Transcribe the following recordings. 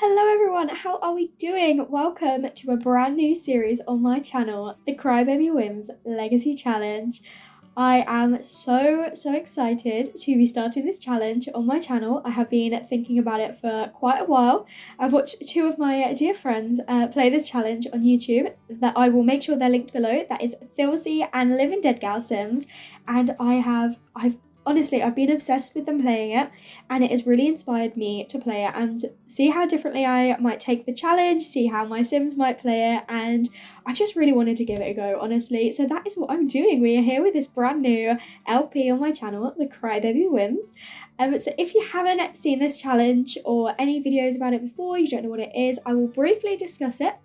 Hello everyone, how are we doing? Welcome to a brand new series on my channel, the Crybaby Whims Legacy Challenge. I am so excited to be starting this challenge on my channel. I have been thinking about it for quite a while. I've watched two of my dear friends play this challenge on YouTube that I will make sure they're linked below. That is Thilsey and Living Dead Gal Sims, and I've been obsessed with them playing it, and it has really inspired me to play it and see how differently I might take the challenge, see how my Sims might play it, and I just really wanted to give it a go, honestly. So that is what I'm doing. We are here with this brand new LP on my channel, the Crybaby Whims. So if you haven't seen this challenge or any videos about it before, you don't know what it is, I will briefly discuss it.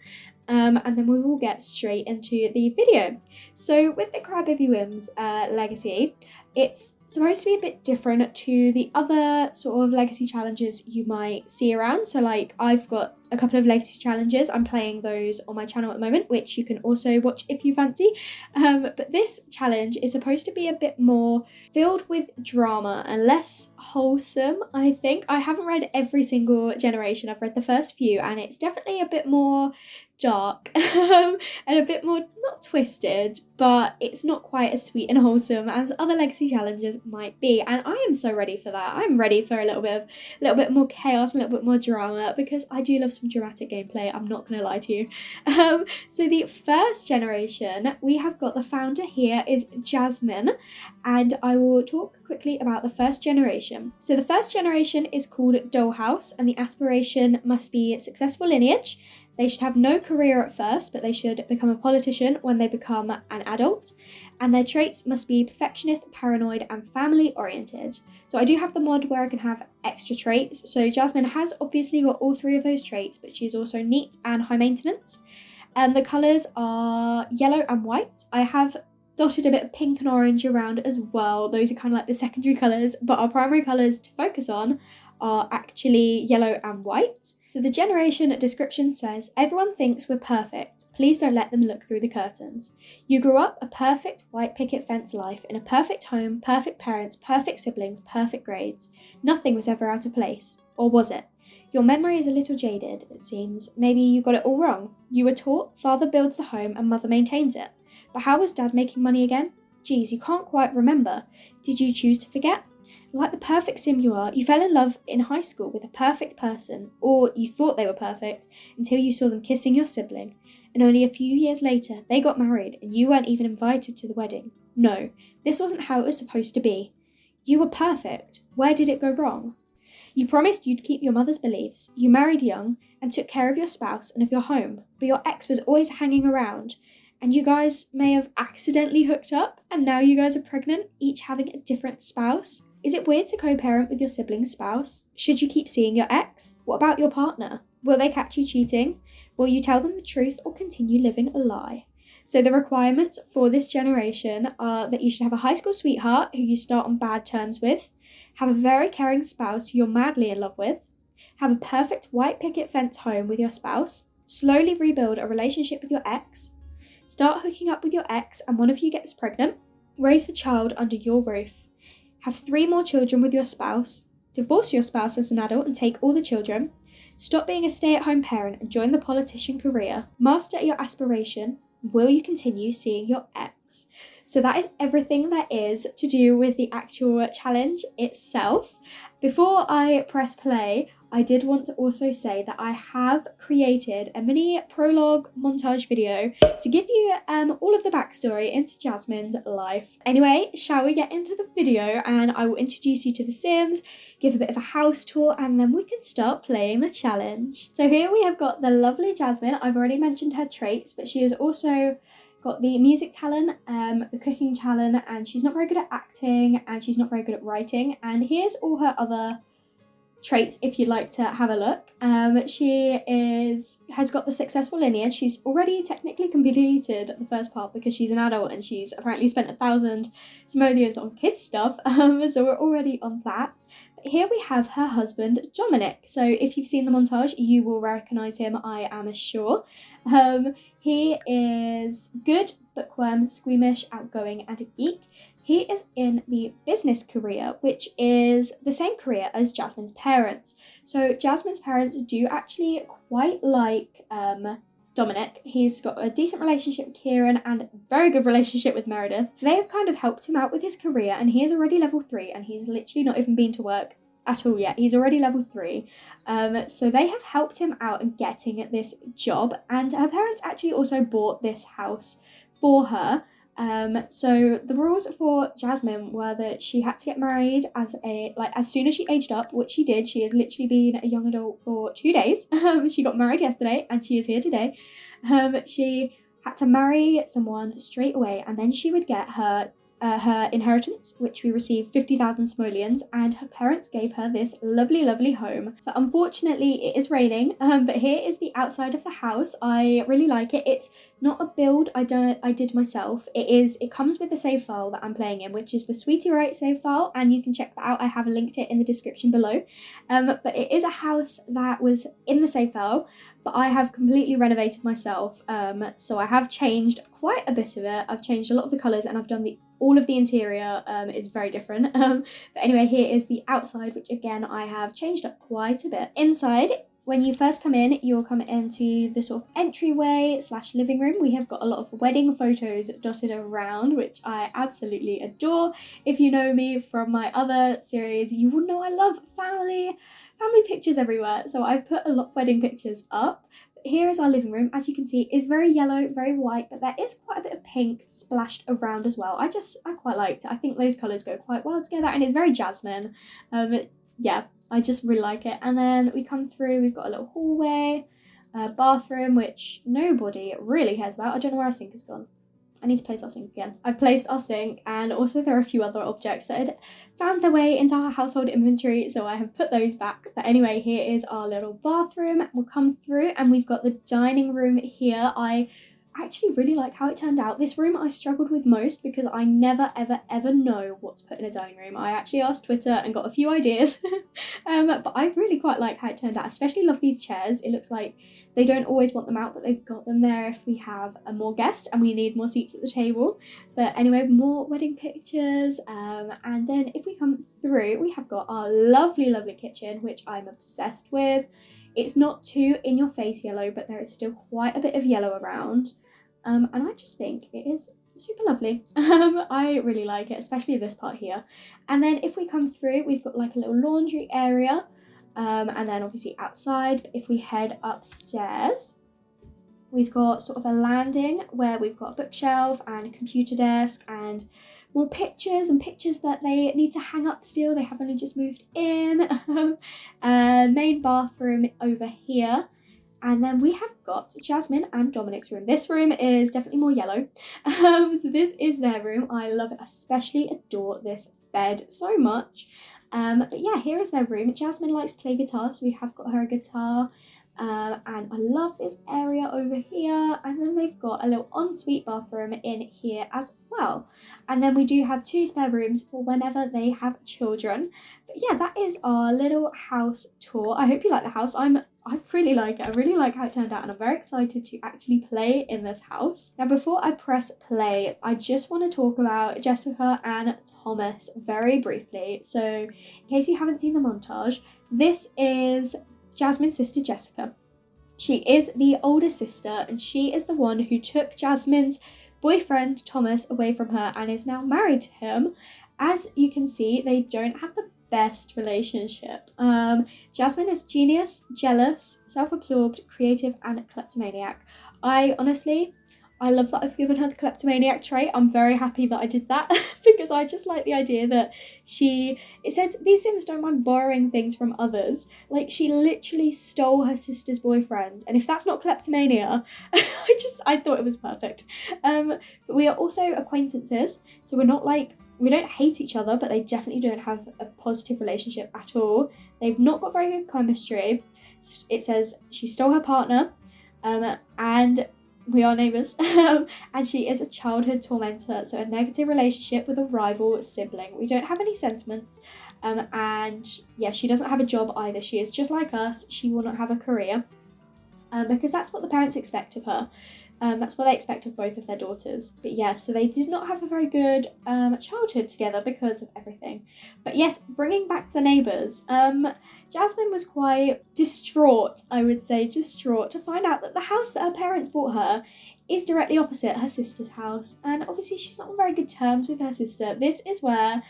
And then we will get straight into the video. So with the Crybaby Whims legacy, it's supposed to be a bit different to the other sort of legacy challenges you might see around. So like I've got a couple of legacy challenges. I'm playing those on my channel at the moment, which you can also watch if you fancy. But this challenge is supposed to be a bit more filled with drama and less wholesome, I think. I haven't read every single generation. I've read the first few, and it's definitely a bit more dark and a bit more not twisted, but it's not quite as sweet and wholesome as other legacy challenges might be, and I am so ready for that. I'm ready for a little bit more chaos, a little bit more drama, because I do love some dramatic gameplay. I'm not gonna lie to you. So the first generation, we have got the founder here is Jasmine, and I will talk quickly about the first generation. So the first generation is called Dollhouse, and the aspiration must be successful lineage. They should have no career at first, but they should become a politician when they become an adult. And their traits must be perfectionist, paranoid, and family-oriented. So I do have the mod where I can have extra traits. So Jasmine has obviously got all three of those traits, but she's also neat and high maintenance. And the colours are yellow and white. I have dotted a bit of pink and orange around as well. Those are kind of like the secondary colours, but our primary colours to focus on are actually yellow and white. So the generation description says, everyone thinks we're perfect. Please don't let them look through the curtains. You grew up a perfect white picket fence life in a perfect home, perfect parents, perfect siblings, perfect grades. Nothing was ever out of place. Or was it? Your memory is a little jaded, it seems. Maybe you got it all wrong. You were taught father builds the home and mother maintains it. But how was dad making money again? Geez, you can't quite remember. Did you choose to forget? Like the perfect sim you are, you fell in love in high school with a perfect person, or you thought they were perfect until you saw them kissing your sibling, and only a few years later they got married and you weren't even invited to the wedding. No, this wasn't how it was supposed to be. You were perfect. Where did it go wrong? You promised you'd keep your mother's beliefs. You married young and took care of your spouse and of your home, but your ex was always hanging around, and you guys may have accidentally hooked up, and now you guys are pregnant, each having a different spouse. Is it weird to co-parent with your sibling's spouse? Should you keep seeing your ex? What about your partner? Will they catch you cheating? Will you tell them the truth or continue living a lie? So the requirements for this generation are that you should have a high school sweetheart who you start on bad terms with, have a very caring spouse who you're madly in love with, have a perfect white picket fence home with your spouse, slowly rebuild a relationship with your ex, start hooking up with your ex and one of you gets pregnant, raise the child under your roof, have 3 more children with your spouse, divorce your spouse as an adult and take all the children, stop being a stay-at-home parent and join the politician career, master your aspiration, will you continue seeing your ex? So that is everything there is to do with the actual challenge itself. Before I press play, I did want to also say that I have created a mini prologue montage video to give you all of the backstory into Jasmine's life. Anyway, shall we get into the video, and I will introduce you to the Sims, give a bit of a house tour, and then we can start playing the challenge. So here we have got the lovely Jasmine. I've already mentioned her traits, but she has also got the music talent, the cooking talent, and she's not very good at acting, and she's not very good at writing. And here's all her other traits if you'd like to have a look. She has got the successful lineage. She's already technically completed the first part because she's an adult and she's apparently spent 1,000 simoleons on kids stuff, so we're already on that. But here we have her husband Dominic. So if you've seen the montage, you will recognise him, I am sure. He is good, bookworm, squeamish, outgoing, and a geek. he is in the business career, which is the same career as Jasmine's parents. So Jasmine's parents do actually quite like Dominic. He's got a decent relationship with Kieran and a very good relationship with Meredith. So they have kind of helped him out with his career, and he is already level 3, and he's literally not even been to work at all yet. He's already level 3. So they have helped him out in getting this job, and her parents actually also bought this house for her. So the rules for Jasmine were that she had to get married as soon as she aged up, which she did. She has literally been a young adult for 2 days. She got married yesterday and she is here today. She had to marry someone straight away, and then she would get her inheritance, which we received 50,000 simoleons, and her parents gave her this lovely, lovely home. So unfortunately it is raining, but here is the outside of the house. I really like it. It's not a build I did myself. It comes with the save file that I'm playing in, which is the Sweetie Write save file, and you can check that out. I have linked it in the description below. But it is a house that was in the save file, but I have completely renovated myself. So I have changed quite a bit of it. I've changed a lot of the colours, and I've done all of the interior is very different. But anyway, here is the outside, which again I have changed up quite a bit. Inside, when you first come in, you'll come into the sort of entryway / living room. We have got a lot of wedding photos dotted around, which I absolutely adore. If you know me from my other series, you will know I love family pictures everywhere. So I've put a lot of wedding pictures up. Here is our living room. As you can see, it's very yellow, very white, but there is quite a bit of pink splashed around as well. I quite liked it. I think those colours go quite well together, and it's very Jasmine. Yeah, I just really like it. And then we come through, we've got a little hallway, bathroom, which nobody really cares about. I don't know where our sink has gone. I need to place our sink again. I've placed our sink, and also there are a few other objects that had found their way into our household inventory, so I have put those back. But anyway, here is our little bathroom. We'll come through, and we've got the dining room here. I actually really like how it turned out. This room I struggled with most because I never ever know what to put in a dining room. I actually asked Twitter and got a few ideas. But I really quite like how it turned out. Especially love these chairs. It looks like they don't always want them out, but they've got them there if we have more guests and we need more seats at the table. But anyway, more wedding pictures. And then if we come through, we have got our lovely kitchen, which I'm obsessed with. It's not too in your face yellow, but there is still quite a bit of yellow around. And I just think it is super lovely. I really like it, especially this part here. And then if we come through, we've got like a little laundry area. And then obviously outside. But if we head upstairs, we've got sort of a landing where we've got a bookshelf and a computer desk and more pictures that they need to hang up still. They have only just moved in. Main bathroom over here. And then we have got Jasmine and Dominic's room. This room is definitely more yellow. So this is their room. I love it, especially adore this bed so much. But yeah, here is their room. Jasmine likes to play guitar, so we have got her a guitar. And I love this area over here. And then they've got a little ensuite bathroom in here as well. And then we do have 2 spare rooms for whenever they have children. But yeah, that is our little house tour. I hope you like the house. I really like it. I really like how it turned out, and I'm very excited to actually play in this house. Now, before I press play, I just want to talk about Jessica and Thomas very briefly. So in case you haven't seen the montage, this is Jasmine's sister Jessica. She is the older sister, and she is the one who took Jasmine's boyfriend Thomas away from her and is now married to him. As you can see, they don't have the best relationship. Jasmine is genius, jealous, self-absorbed, creative, and kleptomaniac. I love that I've given her the kleptomaniac trait. I'm very happy that I did that because I just like the idea that it says these Sims don't mind borrowing things from others. Like, she literally stole her sister's boyfriend, and if that's not kleptomania, I thought it was perfect. But we are also acquaintances, so we're not like, we don't hate each other, but they definitely don't have a positive relationship at all. They've not got very good chemistry. It says she stole her partner, and we are neighbours, and she is a childhood tormentor, so a negative relationship with a rival sibling. We don't have any sentiments, and yeah, she doesn't have a job either. She is just like us. She will not have a career, because that's what the parents expect of her. That's what they expect of both of their daughters. But yes, so they did not have a very good childhood together because of everything. But yes, bringing back the neighbours. Jasmine was quite distraught, I would say, distraught to find out that the house that her parents bought her is directly opposite her sister's house. And obviously she's not on very good terms with her sister. This is where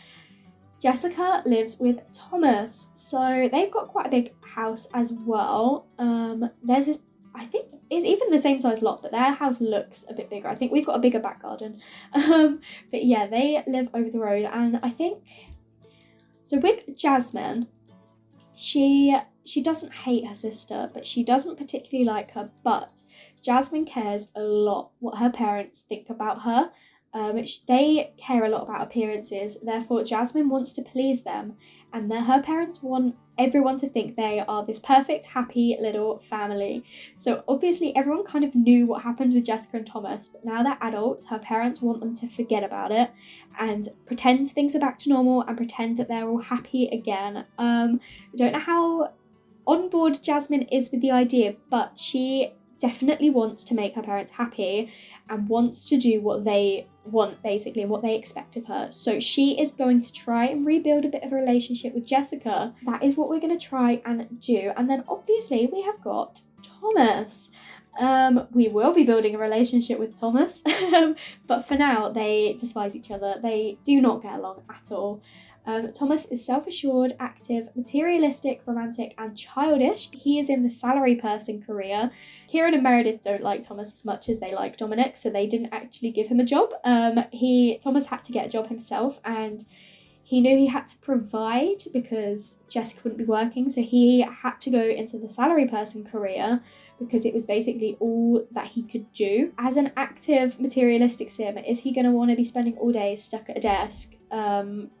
Jessica lives with Thomas. So they've got quite a big house as well. There's this, I think it's even the same size lot, but their house looks a bit bigger. I think we've got a bigger back garden. But yeah, they live over the road. And I think, so with Jasmine, she doesn't hate her sister, but she doesn't particularly like her. But Jasmine cares a lot what her parents think about her. They care a lot about appearances, therefore Jasmine wants to please them, and her parents want everyone to think they are this perfect, happy little family. So obviously everyone kind of knew what happened with Jessica and Thomas, but now they're adults, her parents want them to forget about it and pretend things are back to normal and pretend that they're all happy again. I don't know how on board Jasmine is with the idea, but she definitely wants to make her parents happy and wants to do what they want, basically, and what they expect of her. So she is going to try and rebuild a bit of a relationship with Jessica. That is what we're going to try and do. And then obviously we have got Thomas. We will be building a relationship with Thomas, but for now they despise each other. They do not get along at all. Thomas is self-assured, active, materialistic, romantic, and childish. He is in the salary person career. Kieran and Meredith don't like Thomas as much as they like Dominic, so they didn't actually give him a job. Thomas had to get a job himself, and he knew he had to provide because Jessica wouldn't be working, so he had to go into the salary person career because it was basically all that he could do. As an active, materialistic sim, is he going to want to be spending all day stuck at a desk,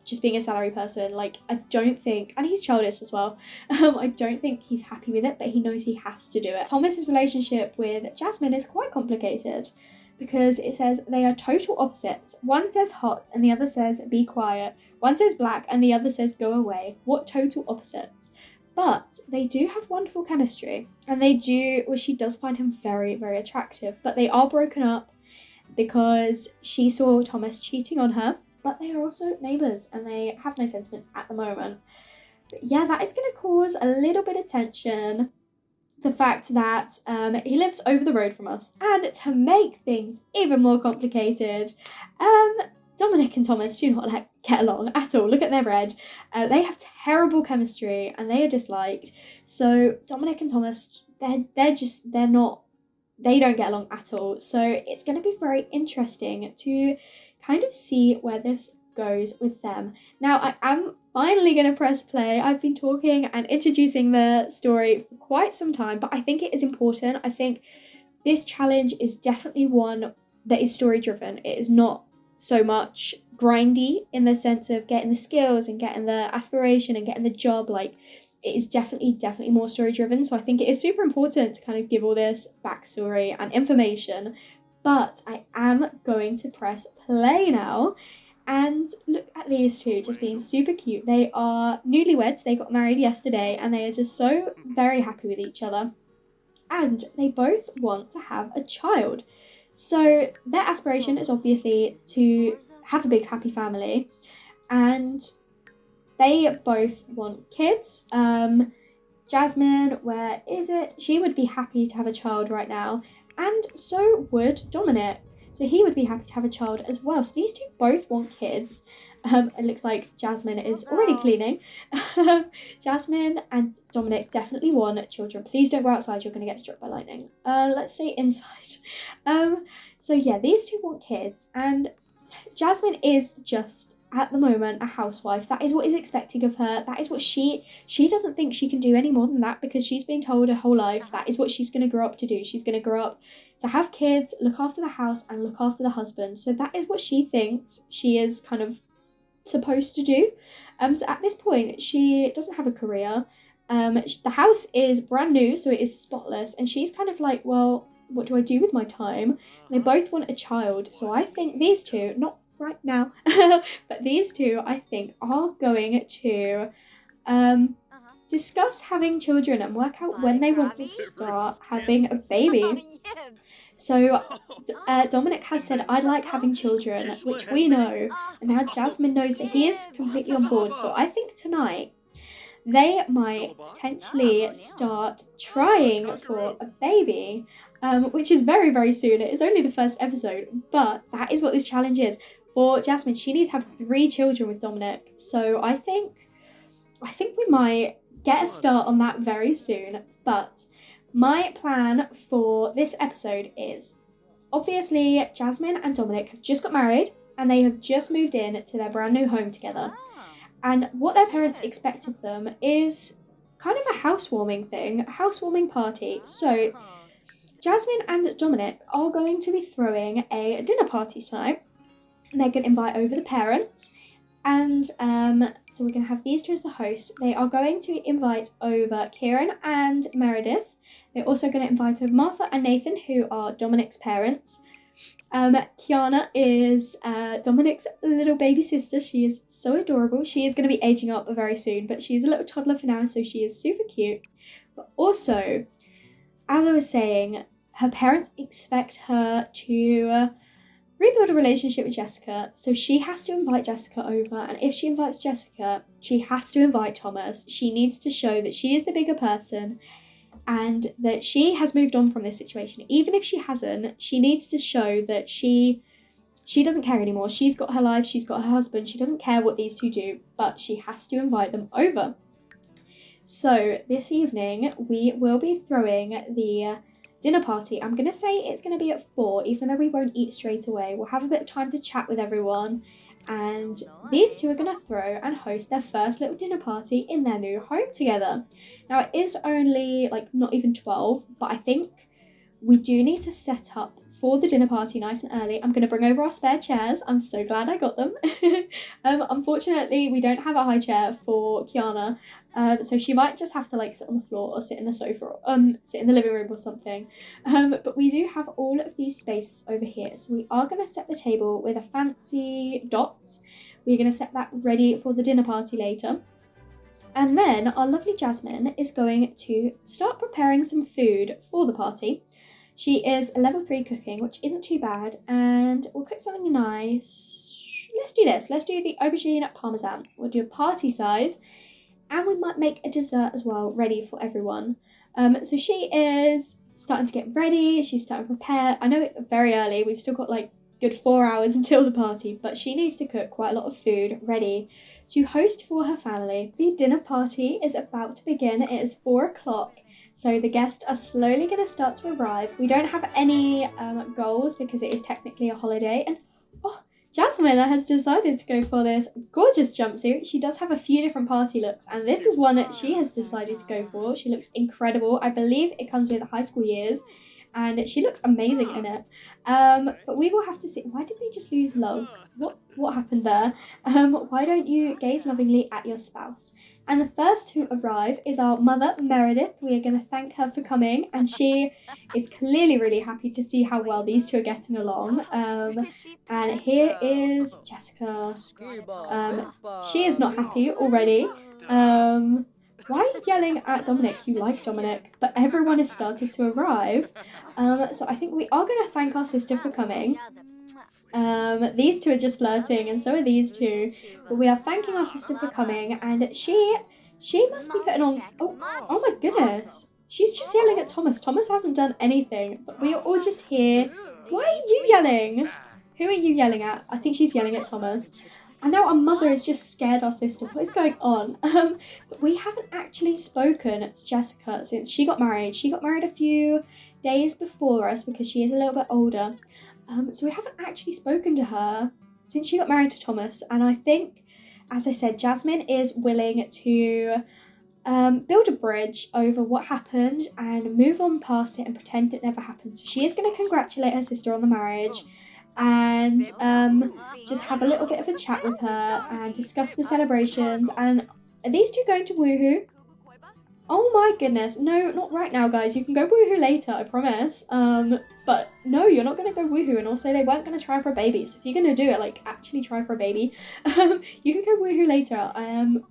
just being a salary person? Like, I don't think, and he's childish as well, I don't think he's happy with it, but he knows he has to do it. Thomas's relationship with Jasmine is quite complicated because it says they are total opposites. One says hot and the other says be quiet. One says black and the other says go away. What total opposites? But they do have wonderful chemistry, and she does find him very, very attractive, but they are broken up because she saw Thomas cheating on her, but they are also neighbours and they have no sentiments at the moment. But yeah, that is going to cause a little bit of tension. The fact that he lives over the road from us, and to make things even more complicated, Dominic and Thomas do not get along at all. Look at their red. They have terrible chemistry and they are disliked. So Dominic and Thomas, they don't get along at all. So it's going to be very interesting to kind of see where this goes with them. Now I am finally going to press play. I've been talking and introducing the story for quite some time, but I think it is important. I think this challenge is definitely one that is story driven. It is not so much grindy in the sense of getting the skills and getting the aspiration and getting the job. Like, it is definitely more story driven. So I think it is super important to kind of give all this backstory and information. But I am going to press play now. And look at these two just being super cute. They are newlyweds. They got married yesterday and they are just so very happy with each other. And they both want to have a child. So their aspiration is obviously to have a big happy family, and they both want kids. Jasmine, where is it? She would be happy to have a child right now, and so would Dominic. So he would be happy to have a child as well. So these two both want kids. It looks like Jasmine is already cleaning. Jasmine and Dominic definitely want children. Please don't go outside, you're going to get struck by lightning. Let's stay inside. So yeah, these two want kids, and Jasmine is just, at the moment, a housewife. That is what is expected of her. That is what she doesn't think she can do any more than that, because she's been told her whole life that is what she's going to grow up to do. She's going to grow up to have kids, look after the house, and look after the husband. So that is what she thinks she is kind of supposed to do. So at this point, she doesn't have a career. The house is brand new, so it is spotless, and she's kind of like, well, what do I do with my time? And they both want a child. So I think these two, not right now, but these two, I think, are going to discuss having children and work out when they want to start having a baby. So Dominic has said, I'd like having children, which we know, and now Jasmine knows that he is completely on board. So I think tonight they might potentially start trying for a baby, which is very, very soon. It is only the first episode, but that is what this challenge is. For Jasmine, she needs to have 3 children with Dominic. So I think we might get a start on that very soon. But my plan for this episode is, obviously, Jasmine and Dominic have just got married and they have just moved in to their brand new home together. And what their parents expect of them is kind of a housewarming thing, a housewarming party. So Jasmine and Dominic are going to be throwing a dinner party tonight. And they're going to invite over the parents. And so we're going to have these 2 as the host. They are going to invite over Kieran and Meredith. They're also going to invite over Martha and Nathan, who are Dominic's parents. Kiana is Dominic's little baby sister. She is so adorable. She is going to be aging up very soon, but she is a little toddler for now, so she is super cute. But also, as I was saying, her parents expect her to rebuild a relationship with Jessica, so she has to invite Jessica over, and if she invites Jessica, she has to invite Thomas. She needs to show that she is the bigger person and that she has moved on from this situation. Even if she hasn't, she needs to show that she doesn't care anymore. She's got her life, she's got her husband, she doesn't care what these 2 do, but she has to invite them over. So this evening, we will be throwing the dinner party. I'm going to say it's going to be at 4, even though we won't eat straight away. We'll have a bit of time to chat with everyone. And these 2 are going to throw and host their first little dinner party in their new home together. Now, it is only, not even 12, but I think we do need to set up for the dinner party nice and early. I'm going to bring over our spare chairs. I'm so glad I got them. Unfortunately, we don't have a high chair for Kiana. So she might just have to sit on the floor or sit in the sofa or sit in the living room or something. But we do have all of these spaces over here. So we are going to set the table with a fancy dots. We're going to set that ready for the dinner party later. And then our lovely Jasmine is going to start preparing some food for the party. She is a level 3 cooking, which isn't too bad. And we'll cook something nice. Let's do this. Let's do the aubergine parmesan. We'll do a party size. And we might make a dessert as well, ready for everyone. So she is starting to get ready. She's starting to prepare. I know it's very early. We've still got good 4 hours until the party, but she needs to cook quite a lot of food ready to host for her family. The dinner party is about to begin. It is 4 o'clock. So the guests are slowly going to start to arrive. We don't have any goals because it is technically a holiday. And Jasmine has decided to go for this gorgeous jumpsuit. She does have a few different party looks, and this is one that she has decided to go for. She looks incredible. I believe it comes with high school years, and she looks amazing in it. But we will have to see. Why did they just lose love? What happened there? Why don't you gaze lovingly at your spouse? And the first to arrive is our mother, Meredith. We are going to thank her for coming, and she is clearly really happy to see how well these 2 are getting along. And here is Jessica. She is not happy already. Why are you yelling at Dominic? You like Dominic, but everyone has started to arrive. So I think we are going to thank our sister for coming. These 2 are just flirting, and so are these 2. But we are thanking our sister for coming, and she must be putting on. Oh my goodness! She's just yelling at Thomas. Thomas hasn't done anything, but we are all just here. Why are you yelling? Who are you yelling at? I think she's yelling at Thomas. And now our mother has just scared our sister. What is going on? But we haven't actually spoken to Jessica since she got married. She got married a few days before us because she is a little bit older. So we haven't actually spoken to her since she got married to Thomas. And I think, as I said, Jasmine is willing to build a bridge over what happened and move on past it and pretend it never happened. So she is going to congratulate her sister on the marriage and just have a little bit of a chat with her and discuss the celebrations. And are these 2 going to woohoo? Oh my goodness. No, not right now, guys. You can go woohoo later, I promise. But no, you're not going to go woohoo. And also, they weren't going to try for a baby. So if you're going to do it, actually try for a baby. You can go woohoo later.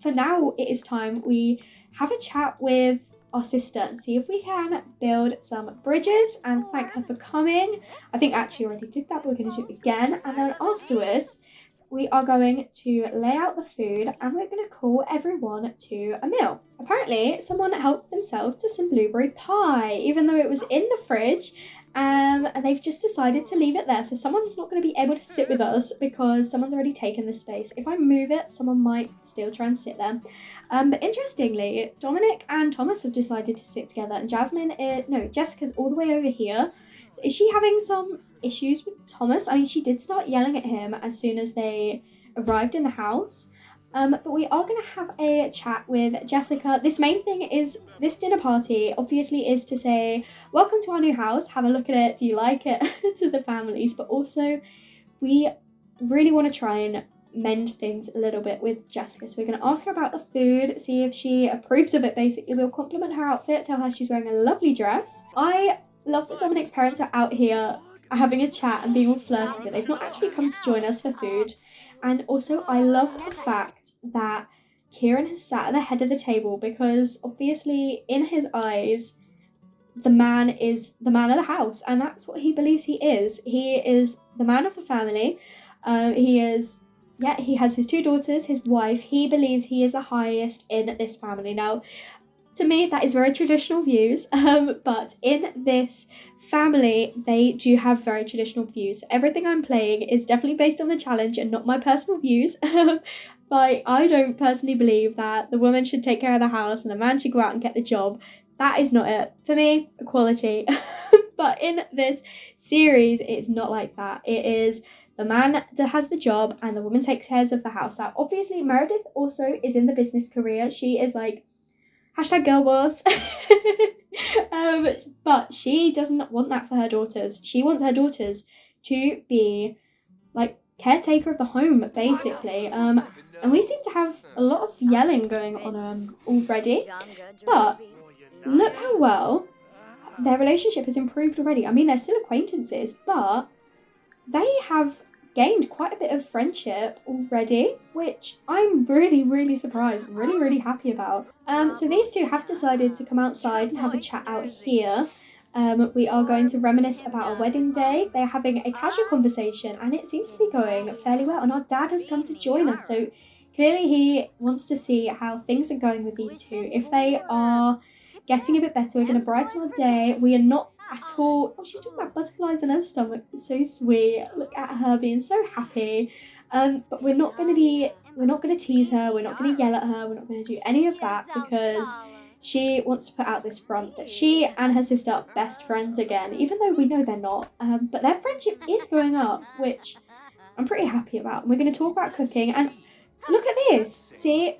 For now, it is time. We have a chat with our sister and see if we can build some bridges and thank her for coming. I think I actually already did that, but we're going to do it again. And then afterwards, we are going to lay out the food and we're going to call everyone to a meal. Apparently, someone helped themselves to some blueberry pie, even though it was in the fridge. And they've just decided to leave it there. So someone's not going to be able to sit with us because someone's already taken this space. If I move it, someone might still try and sit there. But interestingly, Dominic and Thomas have decided to sit together, and Jessica's all the way over here. So is she having some issues with Thomas? I mean, she did start yelling at him as soon as they arrived in the house. But we are going to have a chat with Jessica. This main thing is, this dinner party obviously is to say, welcome to our new house, have a look at it, do you like it, to the families. But also, we really want to try and mend things a little bit with Jessica. So we're going to ask her about the food, see if she approves of it basically. We'll compliment her outfit, tell her she's wearing a lovely dress. I love that Dominic's parents are out here having a chat and being all flirty, but they've not actually come to join us for food. And also, I love the fact that Kieran has sat at the head of the table because obviously in his eyes, the man is the man of the house, and that's what he believes he is. He is the man of the family. He has his 2 daughters, his wife. He believes he is the highest in this family. Now, to me, that is very traditional views, but in this family, they do have very traditional views. Everything I'm playing is definitely based on the challenge and not my personal views. Like, I don't personally believe that the woman should take care of the house and the man should go out and get the job. That is not it. For me, equality. But in this series, it's not like that. It is the man that has the job and the woman takes care of the house. Now, obviously, Meredith also is in the business career. She is like, #girl boss. But she doesn't want that for her daughters. She wants her daughters to be like caretaker of the home, basically. And we seem to have a lot of yelling going on already. But look how well their relationship has improved already. I mean, they're still acquaintances, but they have gained quite a bit of friendship already, which I'm really, really surprised, really, really happy about. So these two have decided to come outside and have a chat out here. We are going to reminisce about our wedding day. They're having a casual conversation and it seems to be going fairly well, and our dad has come to join us, so clearly he wants to see how things are going with these two. If they are getting a bit better, we're going to brighten our day. We are not at all. Oh, she's talking about butterflies in her stomach. It's so sweet. Look at her being so happy. But we're not going to tease her. We're not going to yell at her. We're not going to do any of that because she wants to put out this front that she and her sister are best friends again, even though we know they're not. But their friendship is going up, which I'm pretty happy about. And we're going to talk about cooking. And look at this. See?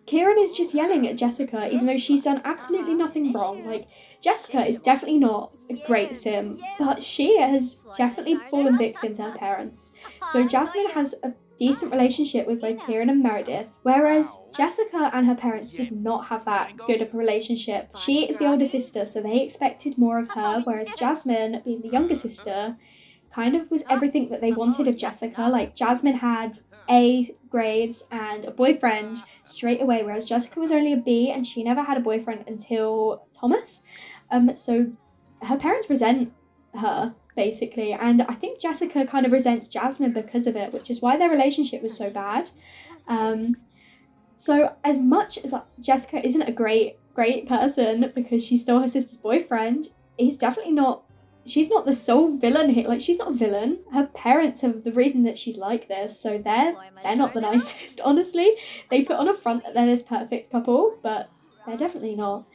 Kieran is just yelling at Jessica, even though she's done absolutely nothing wrong. Like, Jessica is definitely not a great sim, but she has definitely fallen victim to her parents. So Jasmine has a decent relationship with both Kieran and Meredith, whereas Jessica and her parents did not have that good of a relationship. She is the older sister, so they expected more of her, whereas Jasmine, being the younger sister, kind of was everything that they wanted of Jessica. Like, Jasmine had A grades and a boyfriend straight away, whereas Jessica was only a B and she never had a boyfriend until Thomas. So her parents resent her, basically, and I think Jessica kind of resents Jasmine because of it, which is why their relationship was so bad. So as much as Jessica isn't a great person because she's still her sister's boyfriend, he's definitely not. She's not the sole villain here. Like, she's not a villain. Her parents are the reason that she's like this, so they're not the nicest, honestly. They put on a front that they're this perfect couple, but they're definitely not.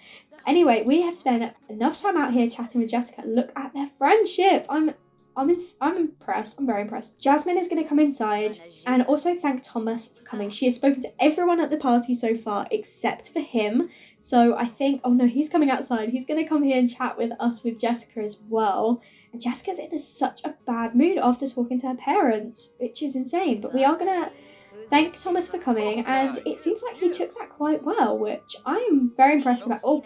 Anyway, we have spent enough time out here chatting with Jessica. Look at their friendship. I'm impressed. I'm very impressed. Jasmine is going to come inside and also thank Thomas for coming. She has spoken to everyone at the party so far except for him. So I think, oh no, he's coming outside. He's going to come here and chat with us with Jessica as well. And Jessica's in such a bad mood after talking to her parents, which is insane. But we are going to thank Thomas for coming, and it seems like he took that quite well, which I'm very impressed about. Oh,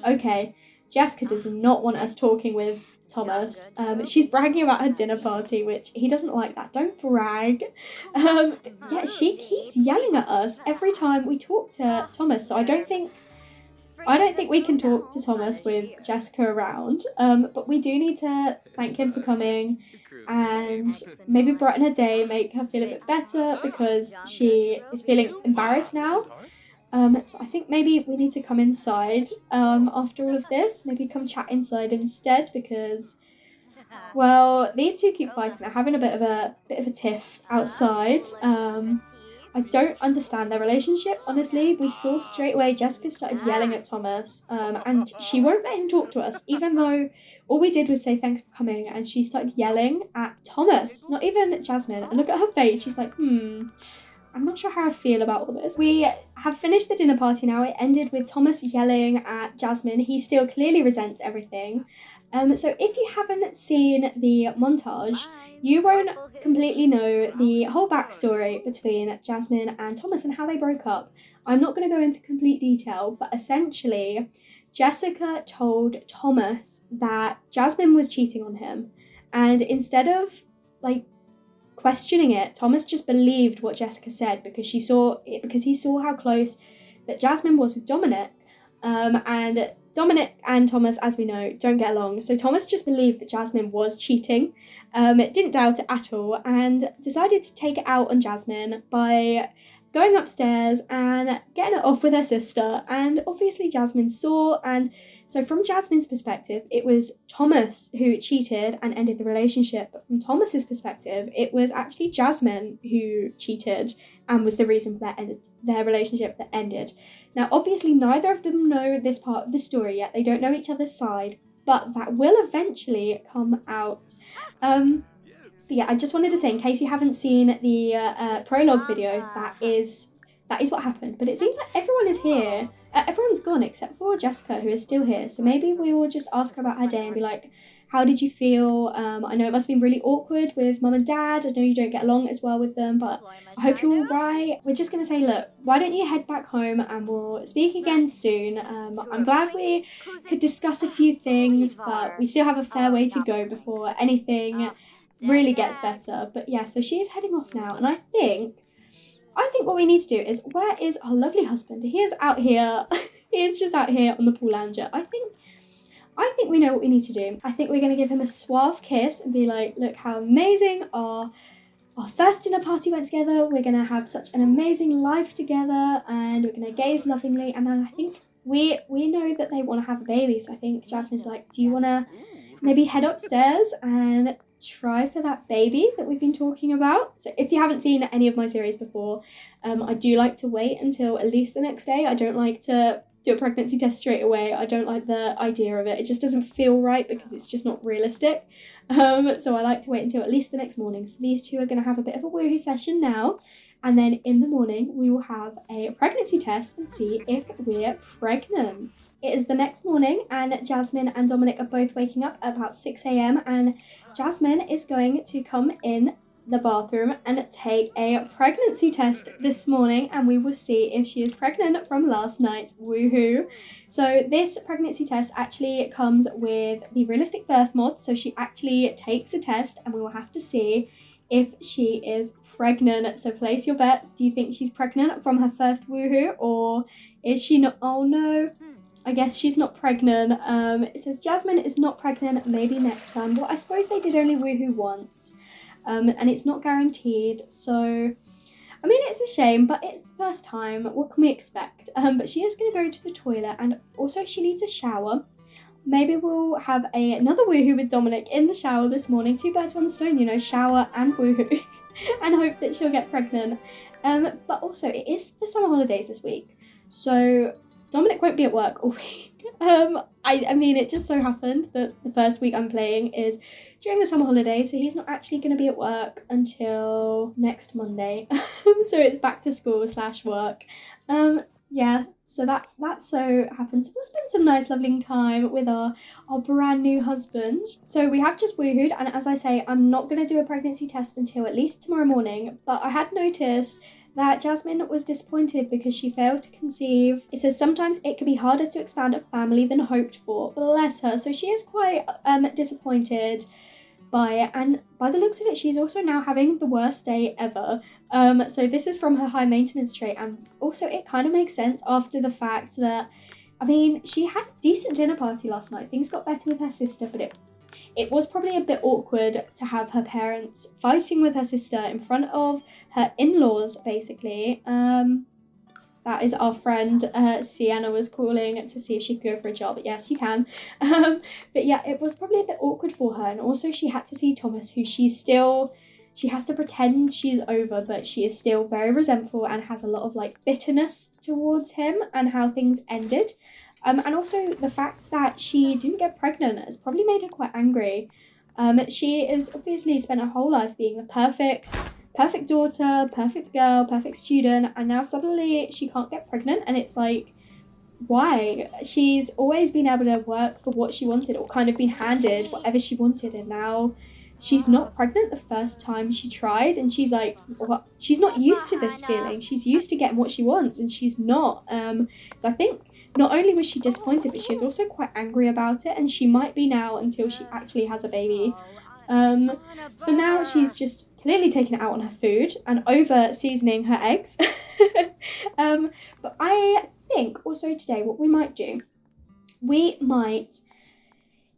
okay. Jessica does not want us talking with Thomas. She's bragging about her dinner party, which he doesn't like that. Don't brag. Yeah, she keeps yelling at us every time we talk to Thomas. So I don't think we can talk to Thomas with Jessica around. But we do need to thank him for coming and maybe brighten her day, make her feel a bit better because she is feeling embarrassed now. So I think maybe we need to come inside after all of this. Maybe come chat inside instead because, well, these two keep fighting. They're having a bit of a tiff outside. I don't understand their relationship, honestly. We saw straight away Jessica started yelling at Thomas, and she won't let him talk to us, even though all we did was say thanks for coming, and she started yelling at Thomas, not even Jasmine. And look at her face. She's like, I'm not sure how I feel about all this. We have finished the dinner party now. It ended with Thomas yelling at Jasmine. He still clearly resents everything. So if you haven't seen the montage, you won't completely know the whole backstory between Jasmine and Thomas and how they broke up. I'm not going to go into complete detail, but essentially, Jessica told Thomas that Jasmine was cheating on him. And instead of, questioning it, Thomas just believed what Jessica said because he saw how close that Jasmine was with Dominic, and Dominic and Thomas, as we know, don't get along. So Thomas just believed that Jasmine was cheating, didn't doubt it at all, and decided to take it out on Jasmine by going upstairs and getting it off with her sister. And obviously Jasmine saw, and so from Jasmine's perspective, it was Thomas who cheated and ended the relationship. But from Thomas's perspective, it was actually Jasmine who cheated and was the reason for their relationship that ended. Now, obviously, neither of them know this part of the story yet. They don't know each other's side, but that will eventually come out. But yeah, I just wanted to say, in case you haven't seen the prologue video, that is what happened. But it seems like everyone is here. Everyone's gone except for Jessica, who is still here. So maybe we will just ask her about her day and be like, how did you feel? I know it must have been really awkward with mum and dad. I know you don't get along as well with them, but I hope you're all right. We're just going to say, look, why don't you head back home and we'll speak again soon. I'm glad we could discuss a few things, but we still have a fair way to go before anything really gets better. But yeah, so she is heading off now, and I think what we need to do is, where is our lovely husband? He is out here. He is just out here on the pool lounger. I think we know what we need to do. I think we're going to give him a suave kiss and be like, look how amazing our first dinner party went together. We're going to have such an amazing life together, and we're going to gaze lovingly. And then I think we know that they want to have a baby. So I think Jasmine's like, do you want to maybe head upstairs and try for that baby that we've been talking about? So if you haven't seen any of my series before, I do like to wait until at least the next day. I don't like to do a pregnancy test straight away. I don't like the idea of it. It just doesn't feel right because it's just not realistic. So I like to wait until at least the next morning. So these two are going to have a bit of a woohoo session now. And then in the morning, we will have a pregnancy test and see if we're pregnant. It is the next morning, and Jasmine and Dominic are both waking up at about 6 a.m. And Jasmine is going to come in the bathroom and take a pregnancy test this morning, and we will see if she is pregnant from last night's woohoo. So this pregnancy test actually comes with the realistic birth mod, so she actually takes a test and we will have to see if she is pregnant. So place your bets. Do you think she's pregnant from her first woohoo, or is she not? Oh no, I guess she's not pregnant. It says Jasmine is not pregnant, maybe next time. Well, I suppose they did only woohoo once. And it's not guaranteed, so I mean, it's a shame, but it's the first time. What can we expect? But she is going to go to the toilet, and also she needs a shower. Maybe we'll have another woohoo with Dominic in the shower this morning. 2 birds, 1 stone, shower and woohoo, and hope that she'll get pregnant. But also, it is the summer holidays this week, so Dominic won't be at work all week. I mean, it just so happened that the first week I'm playing is during the summer holidays, so he's not actually going to be at work until next Monday. So it's back to school / work. Yeah, so that's so happens. We'll spend some nice loving time with our brand new husband. So we have just woohooed, and as I say, I'm not going to do a pregnancy test until at least tomorrow morning, but I had noticed that Jasmine was disappointed because she failed to conceive. It says sometimes it can be harder to expand a family than hoped for. Bless her. So she is quite disappointed by it, and by the looks of it, she's also now having the worst day ever. So this is from her high maintenance trait, and also it kind of makes sense after the fact that, I mean, she had a decent dinner party last night. Things got better with her sister, but it was probably a bit awkward to have her parents fighting with her sister in front of her in-laws, basically. That is our friend Sienna was calling to see if she could go for a job. Yes, you can. But yeah, it was probably a bit awkward for her. And also she had to see Thomas, who she has to pretend she's over, but she is still very resentful and has a lot of like bitterness towards him and how things ended. And also the fact that she didn't get pregnant has probably made her quite angry. She has obviously spent her whole life being the perfect daughter, perfect girl, perfect student, and now suddenly she can't get pregnant, and it's like, why? She's always been able to work for what she wanted, or kind of been handed whatever she wanted, and now she's not pregnant the first time she tried, and she's like, what? She's not used to this feeling. She's used to getting what she wants, and she's not. So I think not only was she disappointed, but she was also quite angry about it, and she might be now until she actually has a baby. For now, she's just clearly taken it out on her food and over seasoning her eggs. But I think also today what we might do, we might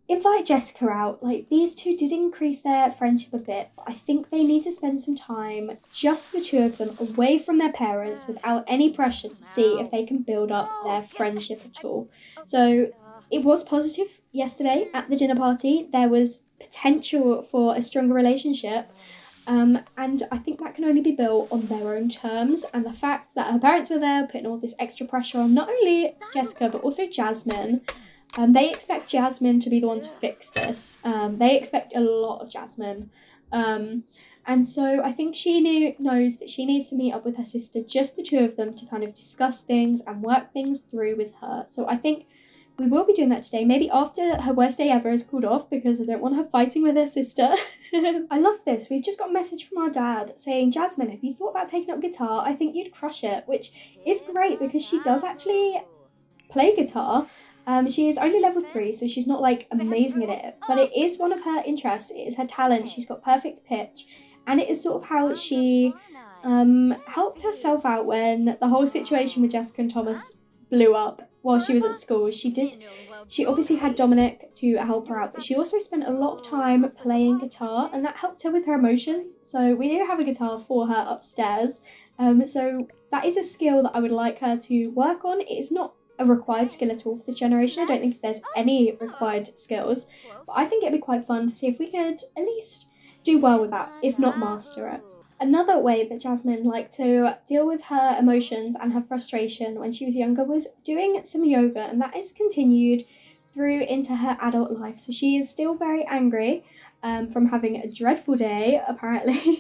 invite Jessica out. Like, these two did increase their friendship a bit, but I think they need to spend some time, just the two of them, away from their parents without any pressure to see if they can build up their friendship at all. So it was positive yesterday at the dinner party. There was potential for a stronger relationship. And I think that can only be built on their own terms. And the fact that her parents were there, putting all this extra pressure on not only Jessica, but also Jasmine. They expect Jasmine to be the one to fix this. They expect a lot of Jasmine. And so I think she knows that she needs to meet up with her sister, just the two of them, to kind of discuss things and work things through with her. So I think we will be doing that today, maybe after her worst day ever is called off, because I don't want her fighting with her sister. I love this. We've just got a message from our dad saying, Jasmine, if you thought about taking up guitar, I think you'd crush it, which is great because she does actually play guitar. She is only level 3, so she's not like amazing at it, but it is one of her interests. It is her talent. She's got perfect pitch, and it is sort of how she helped herself out when the whole situation with Jessica and Thomas blew up while she was at school. She obviously had Dominic to help her out, but she also spent a lot of time playing guitar, and that helped her with her emotions. So we do have a guitar for her upstairs. So that is a skill that I would like her to work on. It is not a required skill at all for this generation. I don't think there's any required skills, but I think it'd be quite fun to see if we could at least do well with that, if not master it. Another way that Jasmine liked to deal with her emotions and her frustration when she was younger was doing some yoga, and that is continued through into her adult life. So she is still very angry from having a dreadful day, apparently.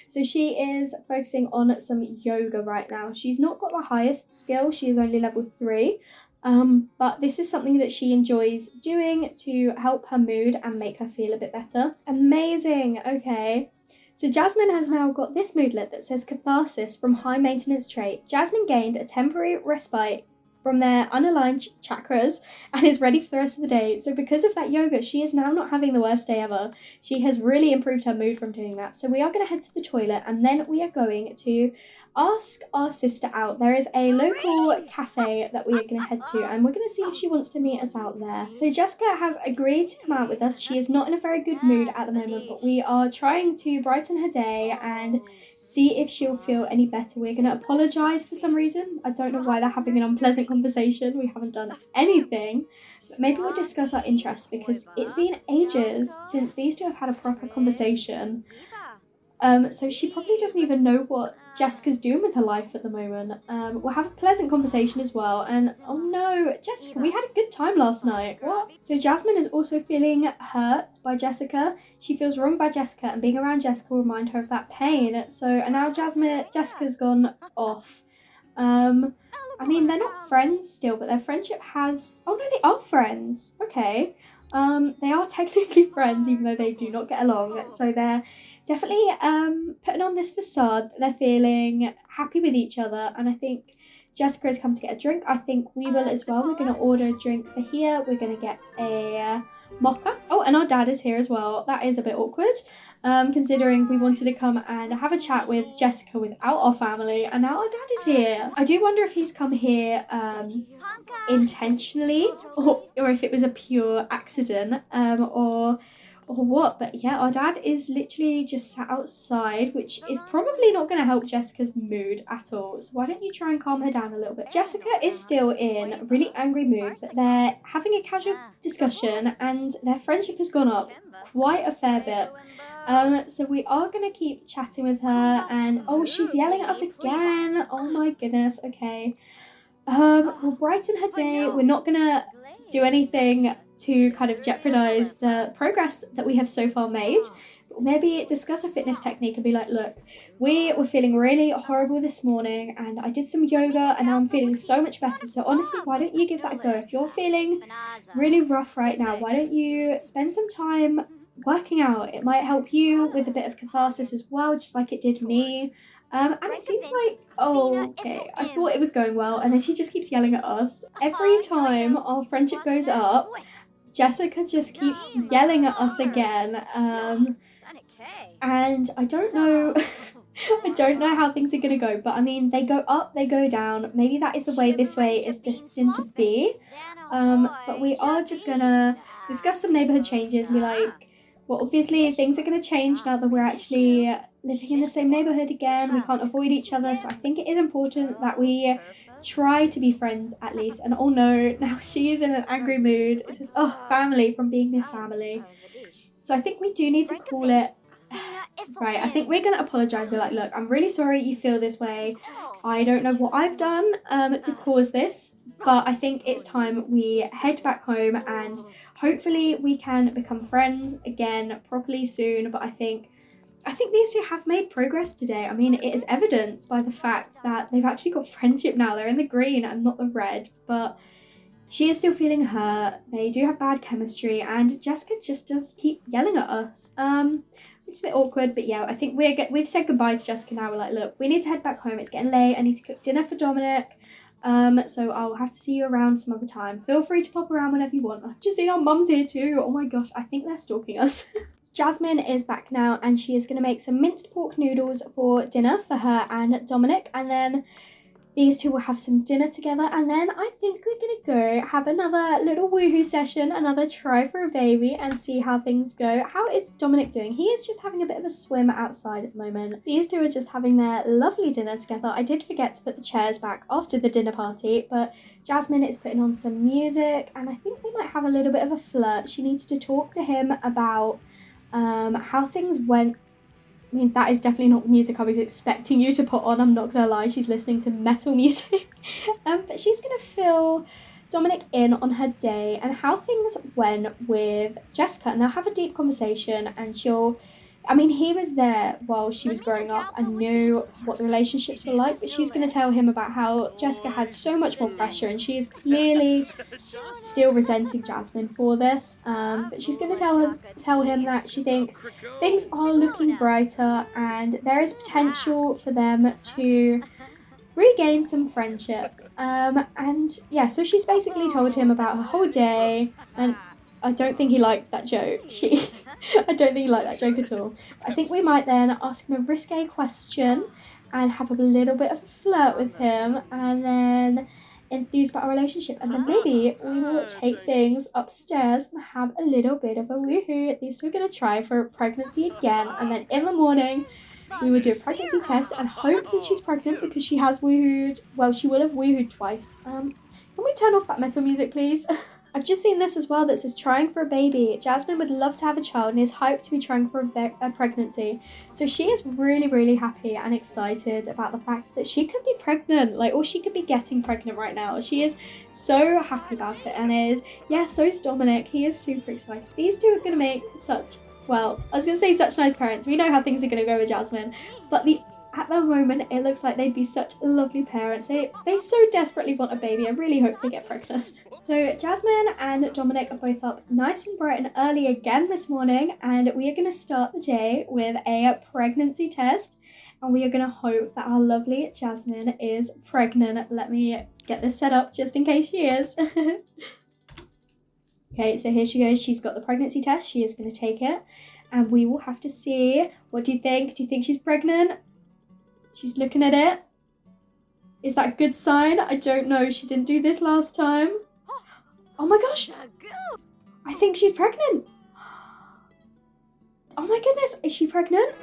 So she is focusing on some yoga right now. She's not got the highest skill. She is only level 3. But this is something that she enjoys doing to help her mood and make her feel a bit better. Amazing. Okay. So Jasmine has now got this moodlet that says catharsis from high maintenance trait. Jasmine gained a temporary respite from their unaligned chakras and is ready for the rest of the day. So because of that yoga, she is now not having the worst day ever. She has really improved her mood from doing that. So we are going to head to the toilet, and then we are going to ask our sister out. There is a local cafe that we are going to head to, and we're going to see if she wants to meet us out there. So Jessica has agreed to come out with us. She is not in a very good mood at the moment, but we are trying to brighten her day and see if she'll feel any better. We're going to apologise for some reason. I don't know why they're having an unpleasant conversation. We haven't done anything. But maybe we'll discuss our interests, because it's been ages since these two have had a proper conversation. So she probably doesn't even know what Jessica's doing with her life at the moment. We'll have a pleasant conversation as well. And oh no, Jessica, we had a good time last night. What? So Jasmine is also feeling hurt by Jessica. She feels wronged by Jessica, and being around Jessica will remind her of that pain. So and now Jessica's gone off. I mean, they're not friends still, but their friendship has... Oh no, they are friends. Okay. They are technically friends, even though they do not get along. So definitely putting on this facade that they're feeling happy with each other. And I think Jessica has come to get a drink. I think we will as well. We're going to order a drink for here. We're going to get a mocha. Oh, and our dad is here as well. That is a bit awkward, considering we wanted to come and have a chat with Jessica without our family, and now our dad is here. I do wonder if he's come here intentionally, or if it was a pure accident, or what. But yeah, our dad is literally just sat outside, which is probably not going to help Jessica's mood at all. So why don't you try and calm her down a little bit? Jessica is still in a really angry mood, but they're having a casual discussion and their friendship has gone up quite a fair bit. So we are going to keep chatting with her, and oh, she's yelling at us again. Oh my goodness. Okay. We'll brighten her day. We're not going to do anything to kind of jeopardize the progress that we have so far made. But maybe discuss a fitness technique and be like, look, we were feeling really horrible this morning and I did some yoga and now I'm feeling so much better. So honestly, why don't you give that a go? If you're feeling really rough right now, why don't you spend some time working out? It might help you with a bit of catharsis as well, just like it did me. And it seems like, oh, okay, I thought it was going well, and then she just keeps yelling at us. Every time our friendship goes up, Jessica just keeps yelling at us again. And I don't know, I don't know how things are going to go, but I mean, they go up, they go down. Maybe that is the way this way is destined to be. But we are just going to discuss some neighborhood changes and be like, well, obviously things are going to change now that we're actually living in the same neighborhood again. We can't avoid each other, so I think it is important that we try to be friends at least. And oh no, now she is in an angry mood. It says, oh, family from being near family. So I think we do need to call it. Right, I think we're going to apologise. We're like, look, I'm really sorry you feel this way. I don't know what I've done to cause this, but I think it's time we head back home and hopefully we can become friends again properly soon. But I think these two have made progress today. I mean, it is evidenced by the fact that they've actually got friendship now. They're in the green and not the red, but she is still feeling hurt. They do have bad chemistry, and Jessica just does keep yelling at us. Which is a bit awkward, but yeah, I think we've said goodbye to Jessica now. We're like, look, we need to head back home. It's getting late. I need to cook dinner for Dominic. So I'll have to see you around some other time. Feel free to pop around whenever you want. I've just seen our mums here too. Oh my gosh, I think they're stalking us. Jasmine is back now and she is going to make some minced pork noodles for dinner for her and Dominic. And then these two will have some dinner together. And then I think we're going to go have another little woohoo session, another try for a baby and see how things go. How is Dominic doing? He is just having a bit of a swim outside at the moment. These two are just having their lovely dinner together. I did forget to put the chairs back after the dinner party, but Jasmine is putting on some music and I think they might have a little bit of a flirt. She needs to talk to him about how things went. I mean, that is definitely not music I was expecting you to put on, I'm not gonna lie. She's listening to metal music. But she's gonna fill Dominic in on her day and how things went with Jessica, and they'll have a deep conversation and he was there while she was growing up and knew what the relationships were like, but she's going to tell him about how Jessica had so much more pressure and she is clearly still resenting Jasmine for this. But she's going to tell him that she thinks things are looking brighter and there is potential for them to regain some friendship. And yeah, so she's basically told him about her whole day, and I don't think he liked that joke. I don't think he liked that joke at all. I think we might then ask him a risque question and have a little bit of a flirt with him and then enthuse about our relationship. And then maybe we will take things upstairs and have a little bit of a woohoo. At least we're going to try for pregnancy again. And then in the morning, we will do a pregnancy test and hope that she's pregnant because she has woohooed. Well, she will have woohooed twice. Can we turn off that metal music, please? I've just seen this as well that says trying for a baby. Jasmine would love to have a child and is hyped to be trying for a pregnancy. So she is really, really happy and excited about the fact that she could be pregnant, or she could be getting pregnant right now. She is so happy about it and so is Dominic. He is super excited. These two are going to make such nice parents. We know how things are going to go with Jasmine, but the at the moment, it looks like they'd be such lovely parents. They so desperately want a baby. I really hope they get pregnant. So Jasmine and Dominic are both up nice and bright and early again this morning, and we are going to start the day with a pregnancy test. And we are going to hope that our lovely Jasmine is pregnant. Let me get this set up just in case she is. Okay, so here she goes. She's got the pregnancy test. She is going to take it. And we will have to see. What do you think? Do you think she's pregnant? She's looking at it. Is that a good sign? I don't know. She didn't do this last time. Oh my gosh. I think she's pregnant. Oh my goodness. Is she pregnant?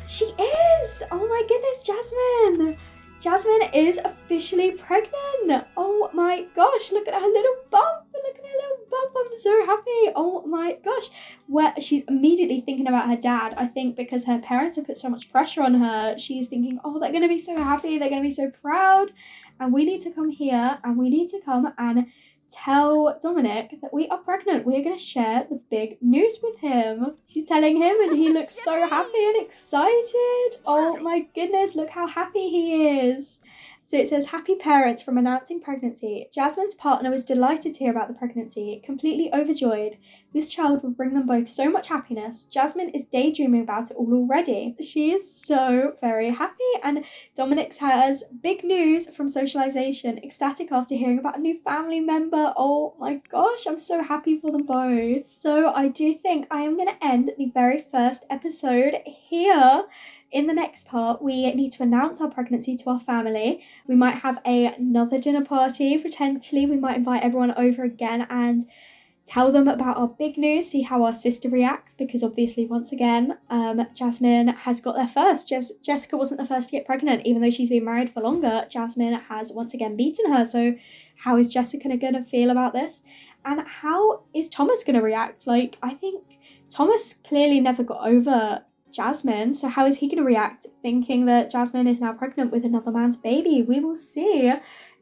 She is! Oh my goodness, Jasmine! Jasmine is officially pregnant! Oh my gosh, look at her little bump! Look at her little bump, I'm so happy! Oh my gosh! Well, she's immediately thinking about her dad, I think because her parents have put so much pressure on her. She's thinking, oh, they're going to be so happy, they're going to be so proud. And we need to come here and we need to come and tell Dominic that we are pregnant. We're going to share the big news with him. She's telling him and he looks so happy and excited. Oh my goodness, look how happy he is. So it says, happy parents from announcing pregnancy. Jasmine's partner was delighted to hear about the pregnancy, completely overjoyed. This child will bring them both so much happiness. Jasmine is daydreaming about it all already. She is so very happy. And Dominic has big news from socialization, ecstatic after hearing about a new family member. Oh my gosh, I'm so happy for them both. So I do think I am going to end the very first episode here. In the next part, we need to announce our pregnancy to our family. We might have another dinner party, potentially. We might invite everyone over again and tell them about our big news, see how our sister reacts, because obviously, once again, Jasmine has got there first. Jessica wasn't the first to get pregnant, even though she's been married for longer. Jasmine has once again beaten her. So how is Jessica going to feel about this? And how is Thomas going to react? Like, I think Thomas clearly never got over Jasmine, so how is he going to react thinking that Jasmine is now pregnant with another man's baby? We will see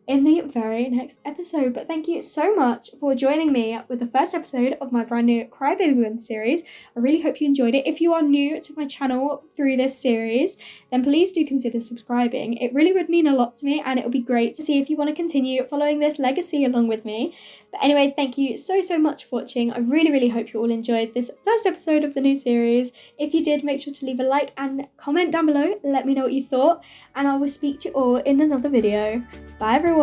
in the very next episode. But thank you so much for joining me with the first episode of my brand new Crybaby Whims series. I really hope you enjoyed it. If you are new to my channel through this series, then please do consider subscribing. It really would mean a lot to me, and it would be great to see if you want to continue following this legacy along with me. But anyway, thank you so much for watching. I really hope you all enjoyed this first episode of the new series. If you did, make sure to leave a like and comment down below. Let me know what you thought, and I will speak to you all in another video. Bye everyone!